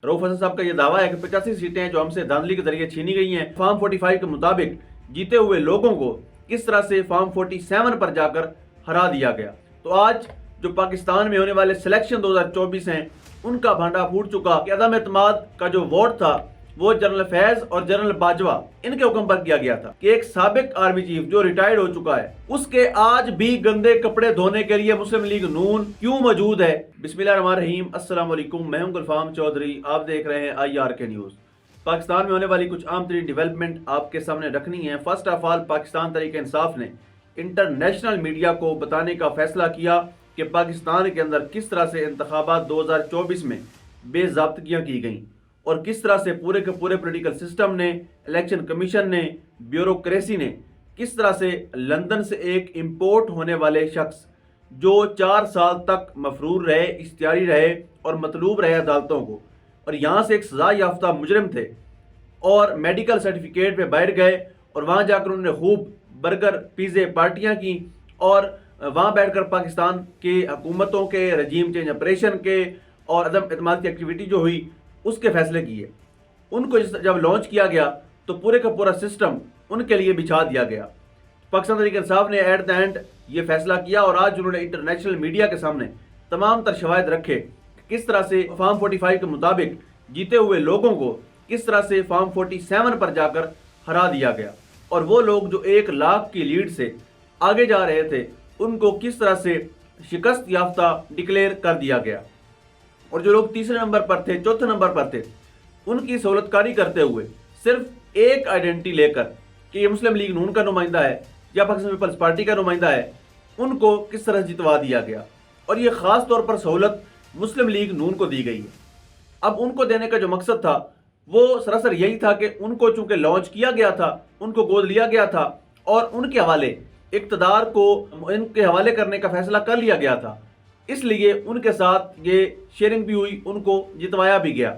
रऊफ हसन साहब का ये दावा है कि 85 सीटें हैं जो हमसे धांधली के जरिए छीनी गई हैं। फॉर्म 45 के मुताबिक जीते हुए लोगों को किस तरह से फॉर्म 47 पर जाकर हरा दिया गया। तो आज जो पाकिस्तान में होने वाले सिलेक्शन 2024 हैं उनका भांडा फूट चुका कि अदम एतमाद का जो वोट था वो जनरल फैज और जनरल बाजवा इनके हुक्म पर किया गया था कि एक साबिक आर्मी चीफ जो रिटायर्ड हो चुका है उसके आज भी गंदे कपड़े धोने के लिए मुस्लिम लीग नून क्यों मौजूद है। बिस्मिल्लाहिर्रहमानिर्रहीम, अस्सलाम वालेकुम, मैं हूं गुलफाम चौधरी, आप देख रहे हैं IRK न्यूज़। पाकिस्तान में होने वाली कुछ आम तरीन डेवलपमेंट आपके सामने रखनी है। First of all, Pakistan Tehreek Insaf ने इंटरनेशनल मीडिया को बताने का फैसला किया कि पाकिस्तान के अंदर किस तरह से इंतखाबात 2024 में बेज़ाब्तगियाँ की गईं और किस तरह से पूरे के पूरे पॉलिटिकल सिस्टम ने, इलेक्शन कमीशन ने, ब्यूरोक्रेसी ने किस तरह से लंदन से एक इंपोर्ट होने वाले शख्स जो 4 साल तक मफरूर रहे, इख्तियारी रहे और मतलूब रहे अदालतों को, और यहाँ से एक सजा याफ्ता मुजरिम थे और मेडिकल सर्टिफिकेट पे बाहर गए और वहाँ जाकर उन्होंने खूब बर्गर पिज़्ज़े पार्टियाँ की और वहाँ बैठकर पाकिस्तान के हुकूमतों के, रजीम चेंज ऑपरेशन के और अदम एतमाद की एक्टिविटी जो हुई उसके फैसले किए। उनको जब लॉन्च किया गया तो पूरे का पूरा सिस्टम उनके लिए बिछा दिया गया। पाकिस्तान तहरीक इंसाफ ने एट द एंड ये फैसला किया और आज उन्होंने इंटरनेशनल मीडिया के सामने तमाम तर शवाहिद रखे किस तरह से फॉर्म 45 के मुताबिक जीते हुए लोगों को किस तरह से फॉर्म 47 पर जाकर हरा दिया गया और वो लोग जो 1 लाख की लीड से आगे जा रहे थे उनको किस तरह से शिकस्त याफ्ता डिक्लेयर कर दिया गया और जो लोग तीसरे नंबर पर थे, चौथे नंबर पर थे, उनकी सहूलतकारी करते हुए सिर्फ एक आइडेंटिटी लेकर कि ये मुस्लिम लीग नून का नुमाइंदा है या पाकिस्तान पीपल्स पार्टी का नुमाइंदा है, उनको किस तरह जितवा दिया गया और ये ख़ास तौर पर सहूलत मुस्लिम लीग नून को दी गई है। अब उनको देने का जो मकसद था वो सरासर यही था कि उनको चूँकि लॉन्च किया गया था, उनको गोद लिया गया था और उनके हवाले इक़्तिदार को इनके हवाले करने का फैसला कर लिया गया था, इसलिए उनके साथ ये शेयरिंग भी हुई, उनको जितवाया भी गया।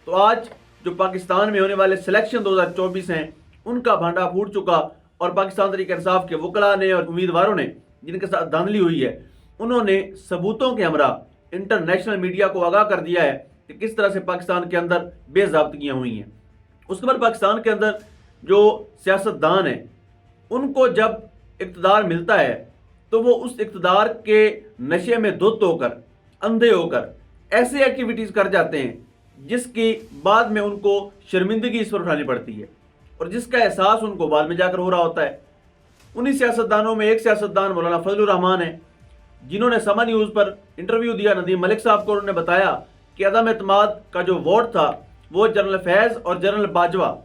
तो आज जो पाकिस्तान में होने वाले सिलेक्शन 2024 हैं उनका भांडा फूट चुका और पाकिस्तान तहरीक इंसाफ के वकला ने और उम्मीदवारों ने जिनके साथ धांधली हुई है उन्होंने सबूतों के हमरा इंटरनेशनल मीडिया को आगाह कर दिया है कि किस तरह से पाकिस्तान के अंदर बेज़ाब्तगियाँ हुई हैं। उसके बाद पाकिस्तान के अंदर जो सियासतदान हैं उनको जब इक़्तिदार मिलता है तो वो उस इक़्तिदार के नशे में धुत होकर, अंधे होकर ऐसी एक्टिविटीज़ कर जाते हैं जिसकी बाद में उनको शर्मिंदगी इस पर उठानी पड़ती है और जिसका एहसास उनको बाद में जाकर हो रहा होता है। उन्हीं सियासतदानों में एक सियासतदान मौलाना फजलुर रहमान है जिन्होंने समा न्यूज़ पर इंटरव्यू दिया नदीम मलिक साहब को। उन्होंने बताया कि अदम एतमाद का जो वोट था वो जनरल फैज़ और जनरल बाजवा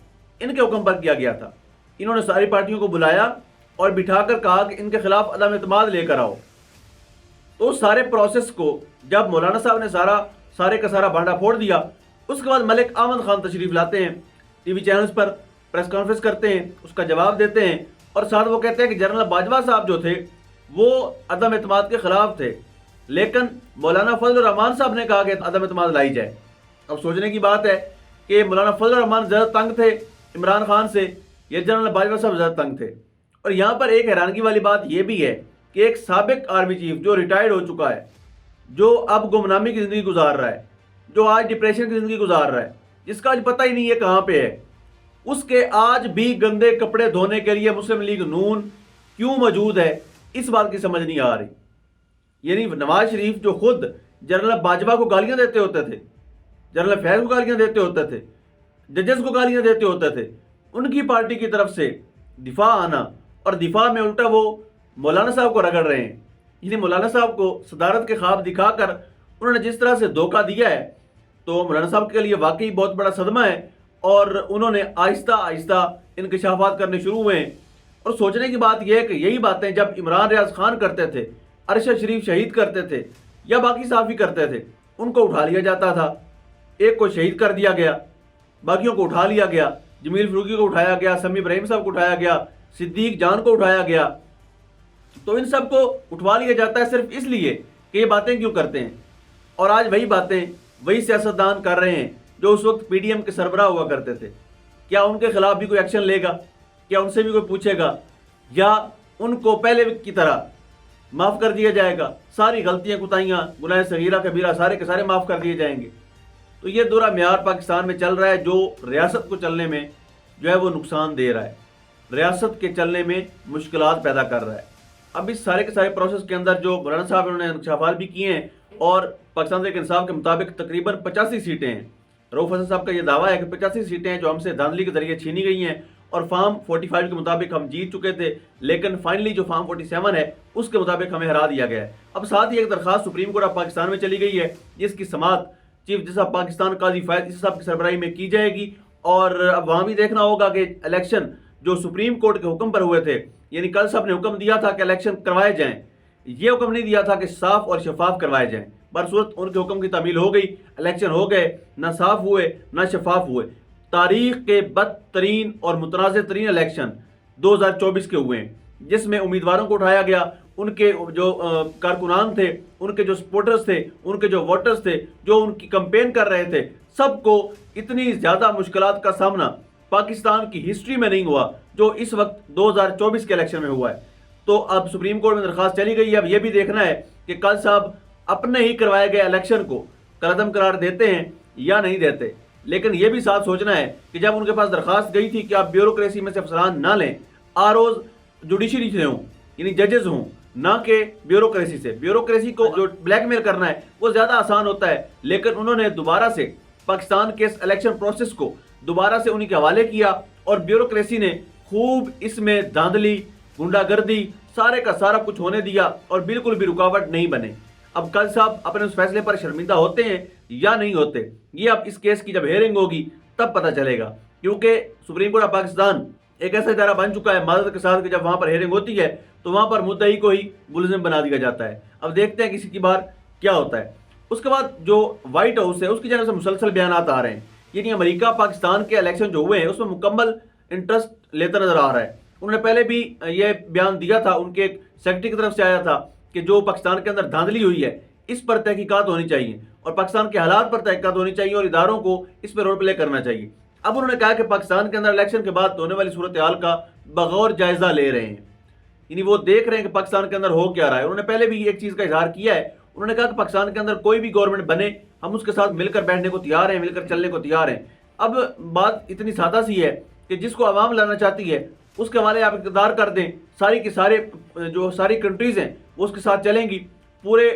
इनके हुक्म पर किया गया था। इन्होंने सारी पार्टियों को बुलाया और बिठाकर कहा कि इनके खिलाफ अदम एतमाद लेकर आओ। तो सारे प्रोसेस को जब मौलाना साहब ने सारे का सारा भांडा फोड़ दिया, उसके बाद मलिक अहमद खान तशरीफ लाते हैं, टीवी चैनल्स पर प्रेस कॉन्फ्रेंस करते हैं, उसका जवाब देते हैं और साथ वो कहते हैं कि जनरल बाजवा साहब जो थे वो अदम एतमाद के खिलाफ थे, लेकिन मौलाना फजलुर रहमान साहब ने कहा कि अदम एतमाद लाई जाए। अब सोचने की बात है कि मौलाना फजलुर रहमान ज़्यादा तंग थे इमरान खान से या जनरल बाजवा साहब ज़्यादा तंग थे। और यहाँ पर एक हैरानगी वाली बात यह भी है कि एक साबिक आर्मी चीफ जो रिटायर्ड हो चुका है, जो अब गुमनामी की ज़िंदगी गुजार रहा है, जो आज डिप्रेशन की ज़िंदगी गुजार रहा है, जिसका आज पता ही नहीं है कहाँ पे है, उसके आज भी गंदे कपड़े धोने के लिए मुस्लिम लीग नून क्यों मौजूद है, इस बात की समझ नहीं आ रही। यानी नवाज शरीफ जो खुद जनरल बाजवा को गालियाँ देते होते थे, जनरल फैज़ को गालियाँ देते होते थे, जजेस को गालियाँ देते होते थे, उनकी पार्टी की तरफ से दिफा आना और दिफा में उल्टा वो मौलाना साहब को रगड़ रहे हैं। यानी मौलाना साहब को सदारत के ख्वाब दिखाकर उन्होंने जिस तरह से धोखा दिया है तो मौलाना साहब के लिए वाकई बहुत बड़ा सदमा है और उन्होंने आहिस्ता आहिस्ता इंकशाफात करने शुरू हुए हैं। और सोचने की बात यह है कि यही बातें जब इमरान रियाज खान करते थे, अरशद शरीफ शहीद करते थे या बाकी साफ़ी करते थे, उनको उठा लिया जाता था। एक को शहीद कर दिया गया, बाकियों को उठा लिया गया, जमील फरूकी को उठाया गया, समी इब्राहिम साहब को उठाया गया, सिद्दीक जान को उठाया गया। तो इन सब को उठवा लिया जाता है सिर्फ इसलिए कि ये बातें क्यों करते हैं। और आज वही बातें वही सियासतदान कर रहे हैं जो उस वक्त PDM के सरबराह हुआ करते थे। क्या उनके खिलाफ भी कोई एक्शन लेगा? क्या उनसे भी कोई पूछेगा या उनको पहले की तरह माफ़ कर दिया जाएगा? सारी गलतियाँ, कुताहियाँ, गुनाह सगीरा कबीरा सारे के सारे माफ़ कर दिए जाएंगे। تو یہ دوہرا معیار پاکستان میں چل رہا ہے جو ریاست کو چلنے میں جو ہے وہ نقصان دے رہا ہے، ریاست کے چلنے میں مشکلات پیدا کر رہا ہے۔ اب اس سارے کے سارے پروسیس کے اندر جو مولانا صاحب انہوں نے انکشافات بھی کیے ہیں اور پاکستان تحریک انصاف کے مطابق تقریباً 85 سیٹیں ہیں۔ رؤوف حسن صاحب کا یہ دعویٰ ہے کہ 85 سیٹیں ہیں جو ہم سے دھاندلی کے ذریعے چھینی گئی ہیں، اور فارم 45 کے مطابق ہم جیت چکے تھے، لیکن فائنلی جو فارم 47 ہے اس کے مطابق ہمیں ہرا دیا گیا ہے۔ اب ساتھ ہی ایک درخواست سپریم کورٹ آف پاکستان میں چلی گئی ہے جس کی سماعت چیف جسٹس آف پاکستان قاضی فائز عیسی صاحب کی سربراہی میں کی جائے گی، اور اب وہاں بھی دیکھنا ہوگا کہ الیکشن جو سپریم کورٹ کے حکم پر ہوئے تھے، یعنی کل صاحب نے حکم دیا تھا کہ الیکشن کروائے جائیں، یہ حکم نہیں دیا تھا کہ صاف اور شفاف کروائے جائیں۔ برصورت ان کے حکم کی تعمیل ہو گئی، الیکشن ہو گئے، نہ صاف ہوئے نہ شفاف ہوئے۔ تاریخ کے بدترین اور متنازع ترین الیکشن 2024 کے ہوئے ہیں، جس میں امیدواروں کو اٹھایا گیا، ان کے جو کارکنان تھے، ان کے جو سپورٹرز تھے، ان کے جو ووٹرز تھے، جو ان کی کمپین کر رہے تھے، سب کو اتنی زیادہ مشکلات کا سامنا پاکستان کی ہسٹری میں نہیں ہوا جو اس وقت 2024 کے الیکشن میں ہوا ہے۔ تو اب سپریم کورٹ میں درخواست چلی گئی ہے، اب یہ بھی دیکھنا ہے کہ کل صاحب اپنے ہی کروائے گئے الیکشن کو کالعدم قرار دیتے ہیں یا نہیں دیتے۔ لیکن یہ بھی ساتھ سوچنا ہے کہ جب ان کے پاس درخواست گئی تھی کہ آپ بیوروکریسی میں سے افسران نہ لیں، آروز جوڈیشری سے ہوں، یعنی ججز ہوں، نہ کہ بیوروکریسی سے۔ بیوروکریسی کو جو بلیک میل کرنا ہے وہ زیادہ آسان ہوتا ہے، لیکن انہوں نے دوبارہ سے پاکستان کے اس الیکشن پروسیس کو دوبارہ سے انہی کے حوالے کیا، اور بیوروکریسی نے خوب اس میں دھاندلی، گنڈا گردی، سارے کا سارا کچھ ہونے دیا اور بالکل بھی رکاوٹ نہیں بنے۔ اب کل صاحب اپنے اس فیصلے پر شرمندہ ہوتے ہیں یا نہیں ہوتے، یہ اب اس کیس کی جب ہیئرنگ ہوگی تب پتہ چلے گا، کیونکہ سپریم کورٹ آف پاکستان ایک ایسا ادارہ بن چکا ہے معذرت کے ساتھ کہ جب وہاں پر ہیئرنگ ہوتی ہے تو وہاں پر مدعی کو ہی ملزم بنا دیا جاتا ہے۔ اب دیکھتے ہیں کسی کی بار کیا ہوتا ہے۔ اس کے بعد جو وائٹ ہاؤس ہے اس کی جانب سے مسلسل بیانات آ رہے ہیں، یعنی امریکہ پاکستان کے الیکشن جو ہوئے ہیں اس میں مکمل انٹرسٹ لیتا نظر آ رہا ہے۔ انہوں نے پہلے بھی یہ بیان دیا تھا، ان کے ایک سیکرٹری کی طرف سے آیا تھا کہ جو پاکستان کے اندر دھاندلی ہوئی ہے اس پر تحقیقات ہونی چاہیے، اور پاکستان کے حالات پر تحقیقات ہونی چاہیے، اور اداروں کو اس پہ رول پلے کرنا چاہیے۔ اب انہوں نے کہا کہ پاکستان کے اندر الیکشن کے بعد ہونے والی صورتحال کا بغور جائزہ لے رہے ہیں، یعنی وہ دیکھ رہے ہیں کہ پاکستان کے اندر ہو کیا رہا ہے۔ انہوں نے پہلے بھی ایک چیز کا اظہار کیا ہے، انہوں نے کہا کہ پاکستان کے اندر کوئی بھی گورنمنٹ بنے ہم اس کے ساتھ مل کر بیٹھنے کو تیار ہیں، مل کر چلنے کو تیار ہیں۔ اب بات اتنی سادہ سی ہے کہ جس کو عوام لانا چاہتی ہے اس کے حوالے آپ اقتدار کر دیں، ساری کی سارے جو ساری کنٹریز ہیں وہ اس کے ساتھ چلیں گی، پوری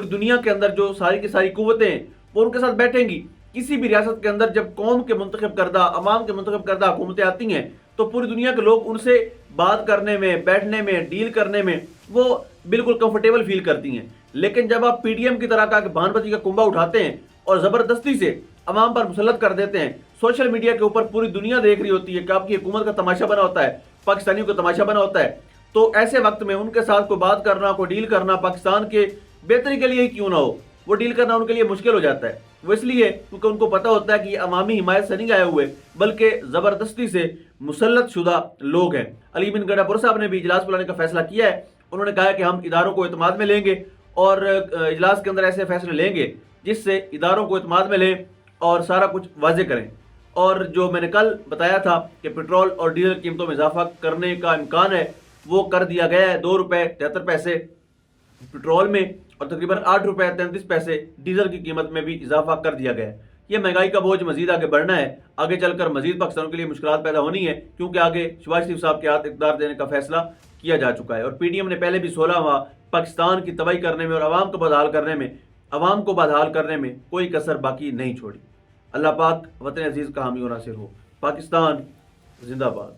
دنیا کے اندر جو ساری کی ساری قوتیں ہیں وہ ان کے ساتھ بیٹھیں گی۔ کسی بھی ریاست کے اندر جب قوم کے منتخب کردہ، عوام کے منتخب کردہ حکومتیں آتی ہیں تو پوری دنیا کے لوگ ان سے بات کرنے میں، بیٹھنے میں، ڈیل کرنے میں وہ بالکل کمفرٹیبل فیل کرتی ہیں۔ لیکن جب آپ پی ڈی ایم کی طرح کا کہ بھان پتی کا کنبا اٹھاتے ہیں اور زبردستی سے عوام پر مسلط کر دیتے ہیں، سوشل میڈیا کے اوپر پوری دنیا دیکھ رہی ہوتی ہے کہ آپ کی حکومت کا تماشا بنا ہوتا ہے، پاکستانیوں کا تماشا بنا ہوتا ہے، تو ایسے وقت میں ان کے ساتھ کوئی بات کرنا، کوئی ڈیل کرنا پاکستان کے بہتری کے لیے ہی کیوں نہ ہو، وہ ڈیل کرنا ان کے لیے مشکل ہو جاتا ہے۔ وہ اس لیے کیونکہ ان کو پتہ ہوتا ہے کہ یہ عوامی حمایت سے نہیں آئے ہوئے بلکہ زبردستی سے مسلط شدہ لوگ ہیں۔ علی بن گڈا پور صاحب نے بھی اجلاس بلانے کا فیصلہ کیا ہے، انہوں نے کہا کہ ہم اداروں کو اعتماد میں لیں گے اور اجلاس کے اندر ایسے فیصلے لیں گے جس سے اداروں کو اعتماد میں لیں اور سارا کچھ واضح کریں۔ اور جو میں نے کل بتایا تھا کہ پیٹرول اور ڈیزل قیمتوں میں اضافہ کرنے کا امکان ہے وہ کر دیا گیا ہے، 2 روپے 73 پیسے پیٹرول میں اور تقریباً 8 روپے 33 پیسے ڈیزل کی قیمت میں بھی اضافہ کر دیا گیا ہے۔ یہ مہنگائی کا بوجھ مزید آگے بڑھنا ہے، آگے چل کر مزید پاکستان کے لیے مشکلات پیدا ہونی ہے، کیونکہ آگے شہباز شریف صاحب کے ہاتھ اقتدار دینے کا فیصلہ کیا جا چکا ہے، اور پی ڈی ایم نے پہلے بھی 16واں پاکستان کی تباہی کرنے میں اور عوام کو بدحال کرنے میں کوئی کسر باقی نہیں چھوڑی۔ اللہ پاک وطن عزیز کا حامی و ناصر ہو۔ پاکستان زندہ باد۔